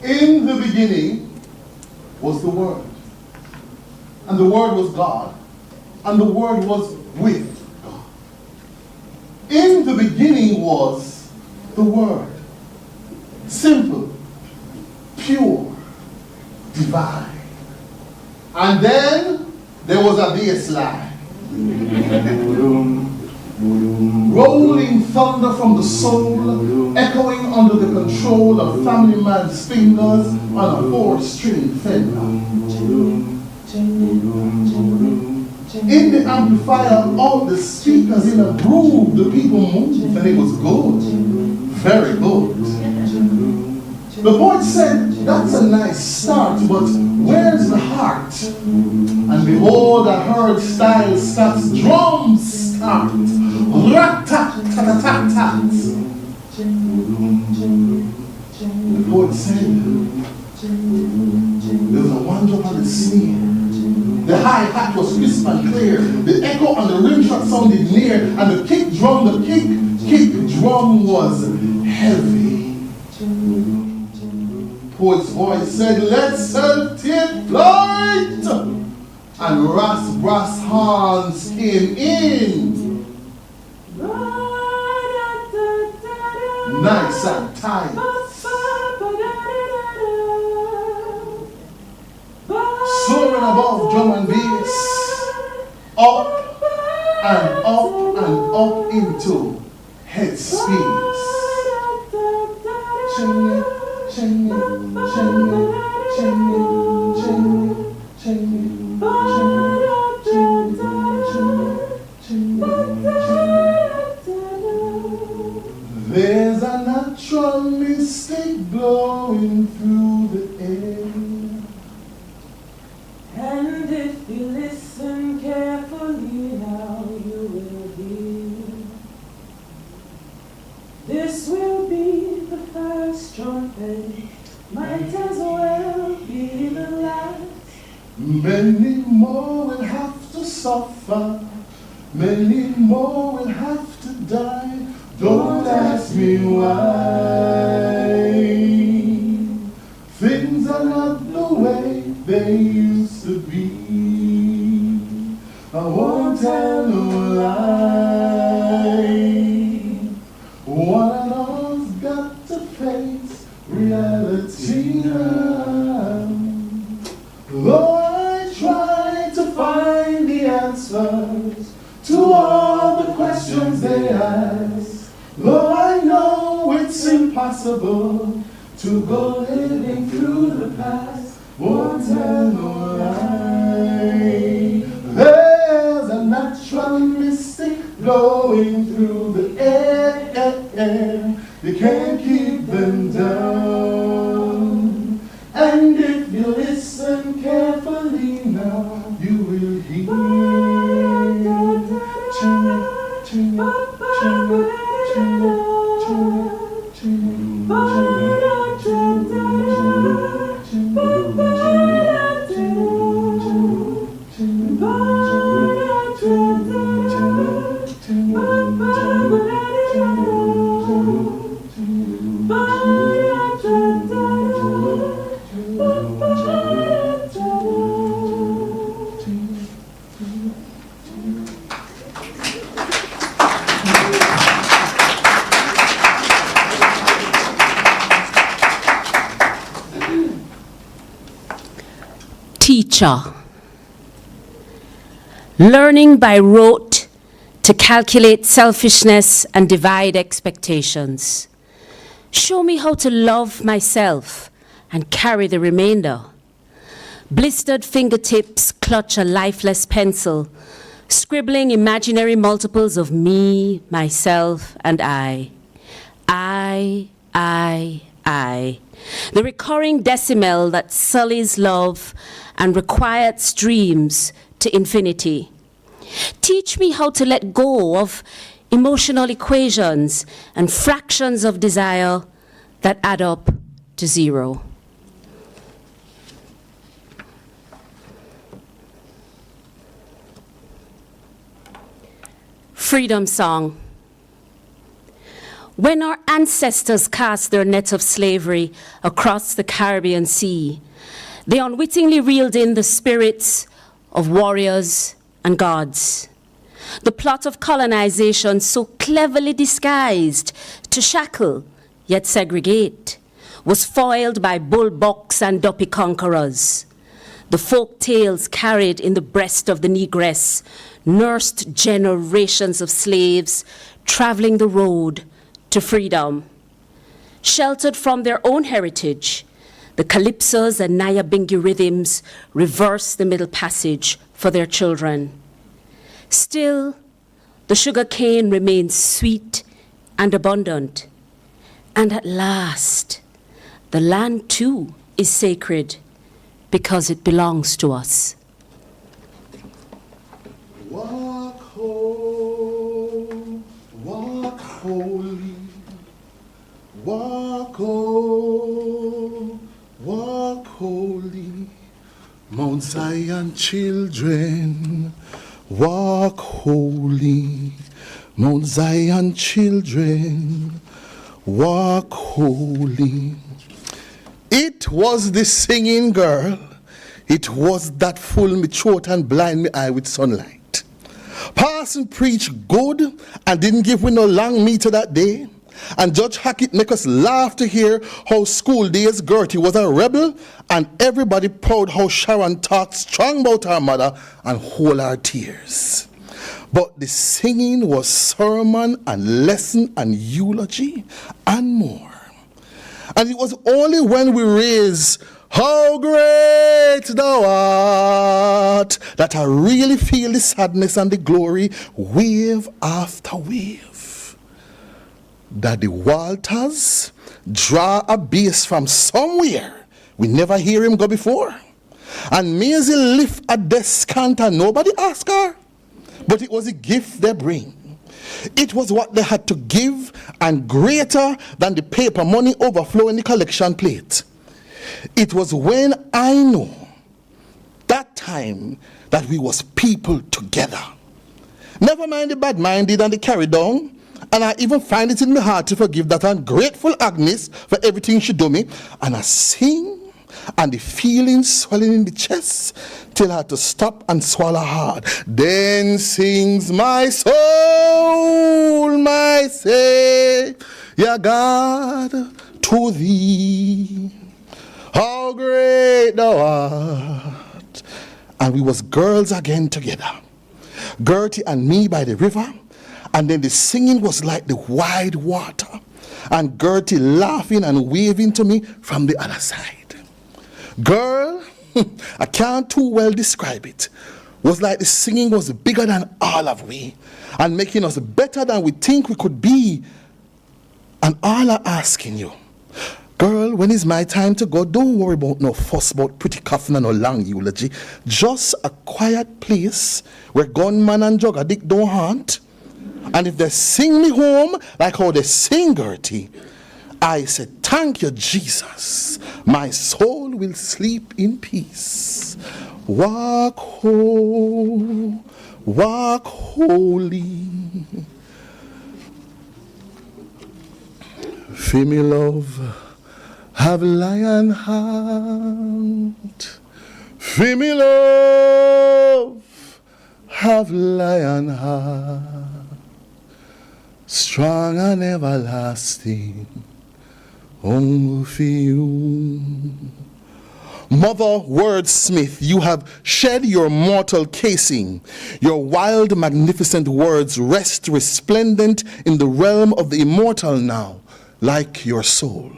In the beginning was the Word, and the Word was God, and the Word was with God. In the beginning was the Word, simple, pure, divine. And then there was a baseline. Rolling thunder from the soul, echoing under the control of family man's fingers on a 4-string fender. In the amplifier, all the speakers in a groove, the people moved, and it was good, very good. The poet said, that's a nice start, but where's the heart? And behold, I heard Style Scott's drums start. Rat-tat-tat-tat-tat. The poet said, there was a one drop on the snare. The hi-hat was crisp and clear. The echo on the rim shot sounded near, and the kick drum was heavy. Poet's voice said, let's take flight! And Ras Brass Horns came in. Nice and tight. Soaring above drum and bass, up and up and up into headspace. Ching it, ching it, ching it, ching it, ching it, ching it, ching it, ching it, ching it. There's a natural mystic blowing through the air. And if you listen carefully now, you will hear. This will be the first trumpet, might as well be the last. Many more will have to suffer, many more will have to die. Don't ask me why. Things are not the way they used to be. I won't tell no lie. One and all's got to face reality now. Though I try to find the answers to all the questions they ask, though I know it's impossible to go living through the past, won't tell no lie. There's a natural mystic blowing through the air. You can't keep them down. And if you listen carefully now, you will hear. Ching it, ching it, ching it, ching it, ching it, ching it, ching it, ching Teacher. Learning by rote to calculate selfishness and divide expectations. Show me how to love myself and carry the remainder. Blistered fingertips clutch a lifeless pencil, scribbling imaginary multiples of me, myself, and I. I. The recurring decimal that sullies love and required dreams to infinity. Teach me how to let go of emotional equations and fractions of desire that add up to zero. Freedom song. When our ancestors cast their net of slavery across the Caribbean Sea, they unwittingly reeled in the spirits of warriors and gods. The plot of colonization, so cleverly disguised to shackle yet segregate, was foiled by bullbucks and duppy conquerors. The folk tales carried in the breast of the negress nursed generations of slaves traveling the road to freedom. Sheltered from their own heritage, the calypsos and Nyabingi rhythms reverse the Middle Passage for their children. Still, the sugar cane remains sweet and abundant. And at last, the land too is sacred because it belongs to us. Walk home, walk holy, walk home, walk holy, Mount Zion children, walk holy, Mount Zion children, walk holy. It was the singing girl, it was that full me throat and blind me eye with sunlight. Parson preached good and didn't give me no long meter that day. And Judge Hackett make us laugh to hear how school days Gertie was a rebel, and everybody proud how Sharon talked strong about her mother and hold her tears. But the singing was sermon and lesson and eulogy and more. And it was only when we raised "How great thou art" that I really feel the sadness and the glory wave after wave. Daddy Walters draw a bass from somewhere. We never hear him go before. And Maisie lift a descant and nobody ask her. But it was a gift they bring. It was what they had to give, and greater than the paper money overflow in the collection plate. It was when I know that time that we was people together. Never mind the bad-minded and the carried on. And I even find it in my heart to forgive that ungrateful Agnes for everything she do me. And I sing, and the feeling swelling in the chest till I had to stop and swallow hard. Then sings my soul, my Savior God, to thee. How great thou art. And we was girls again together. Gertie and me by the river. And then the singing was like the wide water. And Gertie laughing and waving to me from the other side. Girl, I can't too well describe it. Was like the singing was bigger than all of we. And making us better than we think we could be. And all I'm asking you, girl, when is my time to go? Don't worry about no fuss about pretty coffin and no long eulogy. Just a quiet place where gunman and drug addict don't haunt. And if they sing me home like how they sing Gertie, I said, thank you, Jesus. My soul will sleep in peace. Walk home, walk holy. Feel me love, have lion heart. Feel me love, have lion heart. Strong and everlasting, only for you. Mother Wordsmith, you have shed your mortal casing. Your wild, magnificent words rest resplendent in the realm of the immortal now, like your soul.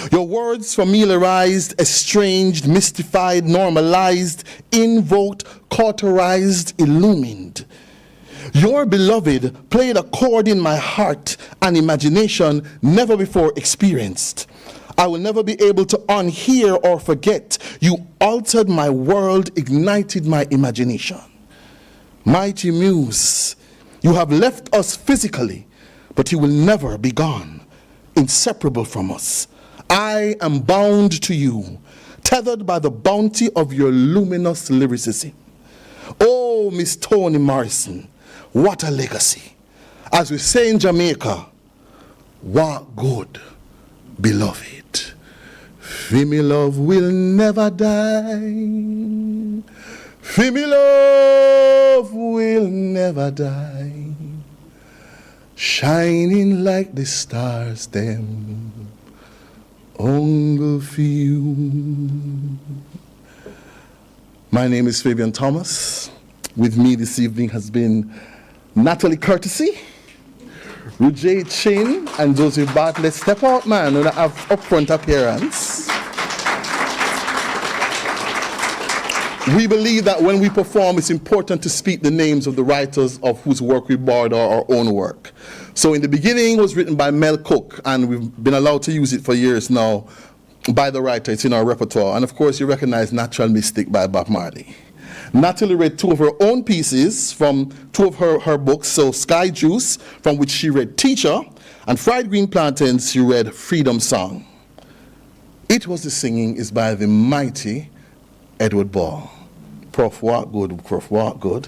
Your words familiarized, estranged, mystified, normalized, invoked, cauterized, illumined. Your beloved played a chord in my heart and imagination never before experienced. I will never be able to unhear or forget. You altered my world, ignited my imagination. Mighty Muse, you have left us physically, but you will never be gone, inseparable from us. I am bound to you, tethered by the bounty of your luminous lyricism. Oh, Miss Toni Morrison, what a legacy. As we say in Jamaica, what good, beloved. For me love will never die. For me love will never die. Shining like the stars them, only for you. My name is Fabian Thomas. With me this evening has been Natalie Courtesy, Rujay Chin, and Joseph Bartlett. Step out, man, and have upfront appearance. We believe that when we perform, it's important to speak the names of the writers of whose work we borrowed our own work. So in the beginning, it was written by Mel Cook, and we've been allowed to use it for years now by the writer. It's in our repertoire. And of course, you recognize Natural Mystic by Bob Marley. Natalie read two of her own pieces from two of her books. So Sky Juice, from which she read Teacher, and Fried Green Plantains, she read Freedom Song. It Was the Singing is by the mighty Edward Ball. Prof, walk good, Prof, walk good.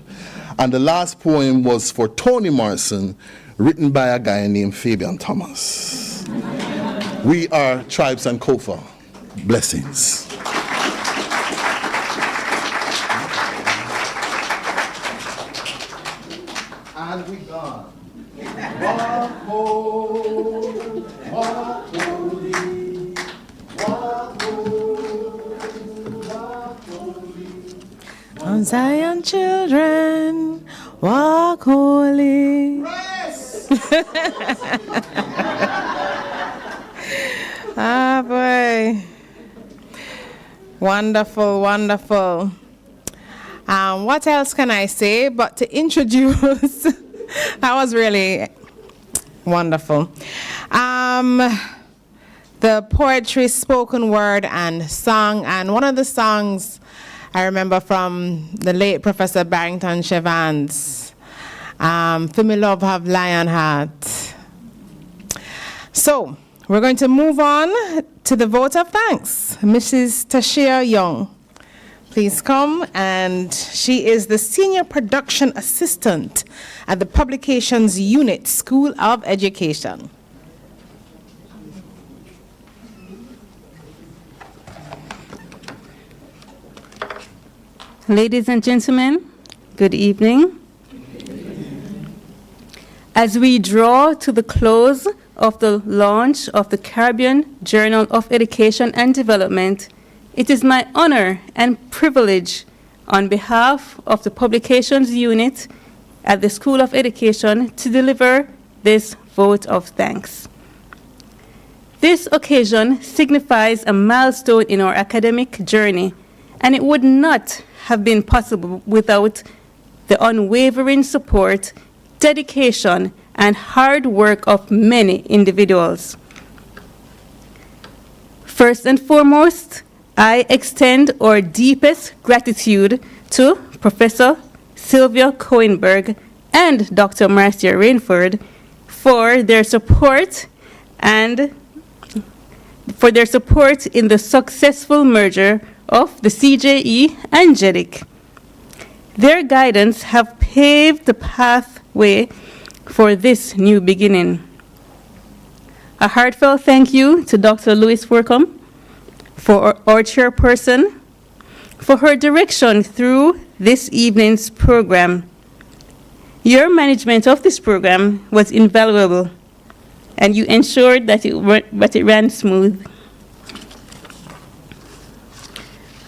And the last poem was for Toni Morrison, written by a guy named Fabian Thomas. We are Tribes and Kofa. Blessings. and we gone. Walk home, walk holy, walk home, walk holy. On Zion children, walk holy. Ah, boy. Wonderful, wonderful. What else can I say but to introduce? That was really wonderful. The poetry, spoken word, and song. And one of the songs I remember from the late Professor Barrington Chevans, For Me Love Have Lion Heart. So, we're going to move on to the vote of thanks. Mrs. Tashia Young, please come. And she is the Senior Production Assistant at the Publications Unit, School of Education. Ladies and gentlemen, good evening. As we draw to the close of the launch of the Caribbean Journal of Education and Development, it is my honor and privilege on behalf of the Publications Unit at the School of Education to deliver this vote of thanks. This occasion signifies a milestone in our academic journey, and it would not have been possible without the unwavering support, dedication, and hard work of many individuals. First and foremost, I extend our deepest gratitude to Professor Sylvia Cohenberg and Dr. Marcia Rainford for their support in the successful merger of the CJE and JEDIC. Their guidance have paved the pathway for this new beginning. A heartfelt thank you to Dr. Louise Workham, for our chairperson, for her direction through this evening's program. Your management of this program was invaluable, and you ensured that it ran smooth.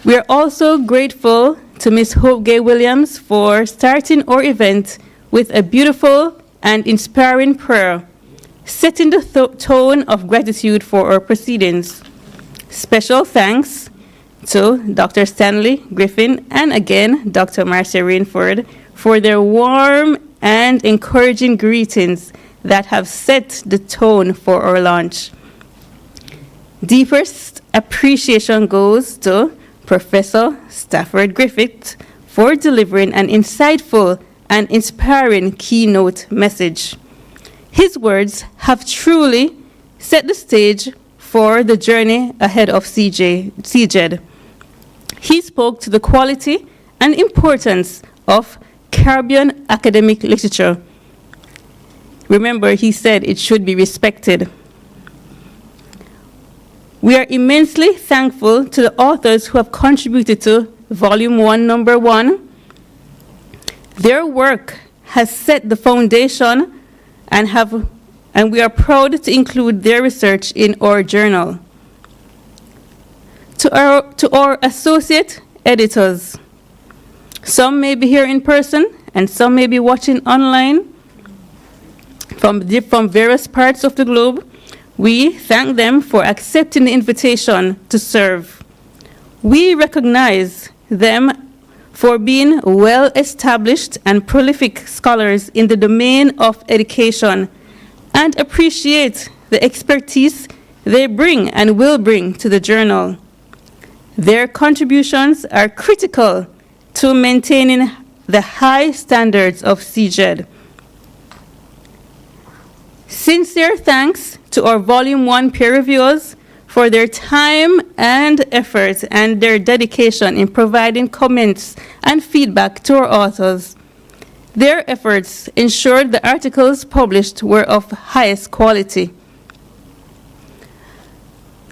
We are also grateful to Ms. Hope Gay Williams for starting our event with a beautiful and inspiring prayer, setting the tone of gratitude for our proceedings. Special thanks to Dr. Stanley Griffin and again Dr. Marcia Rainford for their warm and encouraging greetings that have set the tone for our launch. Deepest appreciation goes to Professor Stafford Griffith for delivering an insightful and inspiring keynote message. His words have truly set the stage for the journey ahead of CJED. He spoke to the quality and importance of Caribbean academic literature. Remember, he said it should be respected. We are immensely thankful to the authors who have contributed to Volume 1, Number 1. Their work has set the foundation and we are proud to include their research in our journal. To our associate editors, some may be here in person and some may be watching online from various parts of the globe. We thank them for accepting the invitation to serve. We recognize them for being well-established and prolific scholars in the domain of education and appreciate the expertise they bring and will bring to the journal. Their contributions are critical to maintaining the high standards of CJED. Sincere thanks to our Volume 1 peer reviewers for their time and effort and their dedication in providing comments and feedback to our authors. Their efforts ensured the articles published were of highest quality.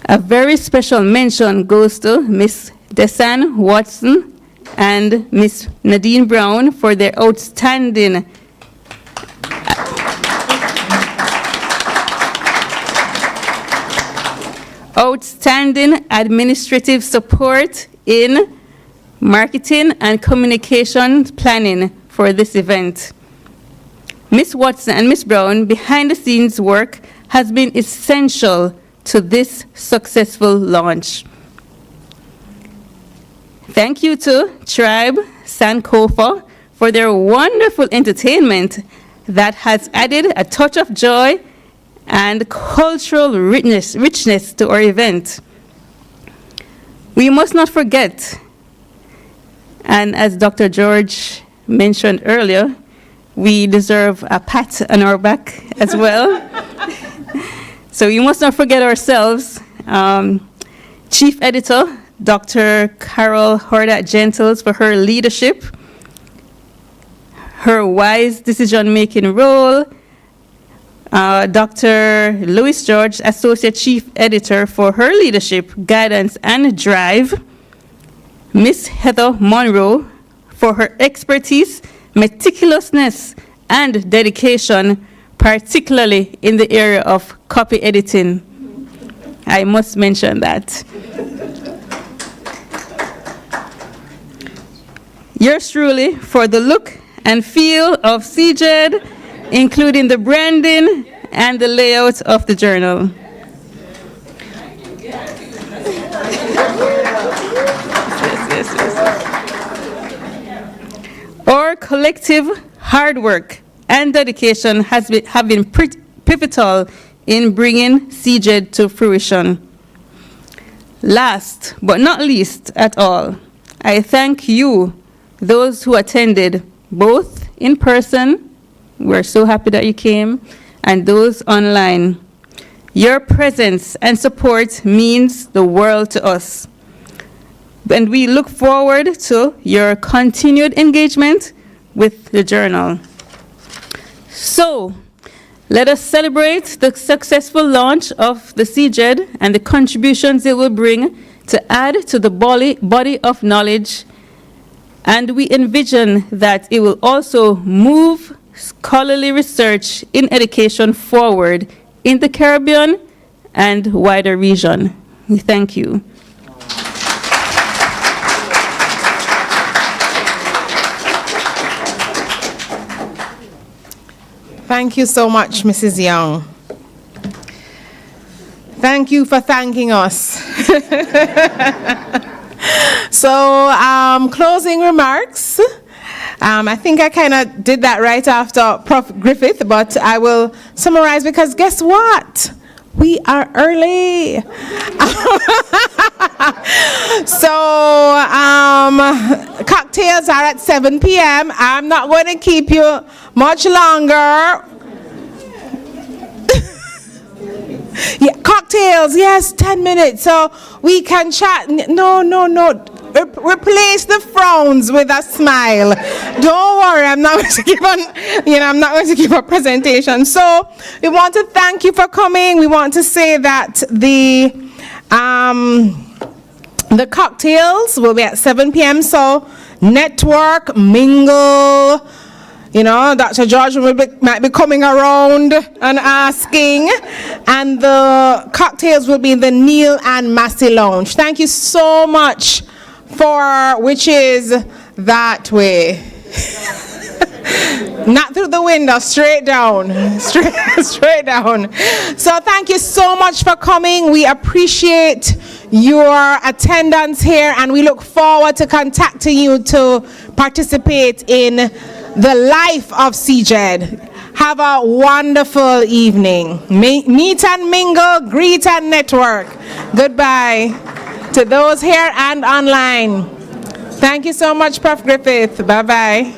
A very special mention goes to Ms. Desan Watson and Ms. Nadine Brown for their outstanding outstanding administrative support in marketing and communication planning for this event. Ms. Watson and Ms. Brown behind-the-scenes work has been essential to this successful launch. Thank you to Tribe Sankofa for their wonderful entertainment that has added a touch of joy and cultural richness to our event. We must not forget, and as Dr. George mentioned earlier, we deserve a pat on our back as well. So we must not forget ourselves. Chief Editor, Dr. Carol Hordat Gentles, for her leadership, her wise decision-making role. Dr. Louis George, Associate Chief Editor, for her leadership, guidance, and drive. Miss Heather Monroe, for her expertise, meticulousness, and dedication, particularly in the area of copy editing. I must mention that. Yours truly for the look and feel of CJED, including the branding and the layout of the journal. Our collective hard work and dedication have been pivotal in bringing CJED to fruition. Last but not least at all, I thank you, those who attended, both in person, we're so happy that you came, and those online. Your presence and support means the world to us. And we look forward to your continued engagement with the journal. So, let us celebrate the successful launch of the CJED and the contributions it will bring to add to the body of knowledge. And we envision that it will also move scholarly research in education forward in the Caribbean and wider region. We thank you. Thank you so much, Mrs. Young. Thank you for thanking us. So, closing remarks. I think I kind of did that right after Prof. Griffith, but I will summarize because guess what? We are early. So, cocktails are at 7 p.m. I'm not going to keep you much longer. Yeah, cocktails, yes, 10 minutes. So we can chat. No. Replace the frowns with a smile. Don't worry, I'm not going to give I'm not going to give a presentation. So we want to thank you for coming. We want to say that the cocktails will be at 7 p.m. So network, mingle. Dr. George might be coming around and asking. And the cocktails will be in the Neil and Massey Lounge. Thank you so much which is that way. Not through the window, straight down. Straight down. So thank you so much for coming. We appreciate your attendance here, and we look forward to contacting you to participate in the life of CJED. Have a wonderful evening. Meet and mingle, greet and network. Goodbye to those here and online. Thank you so much, Prof. Griffith. Bye-bye.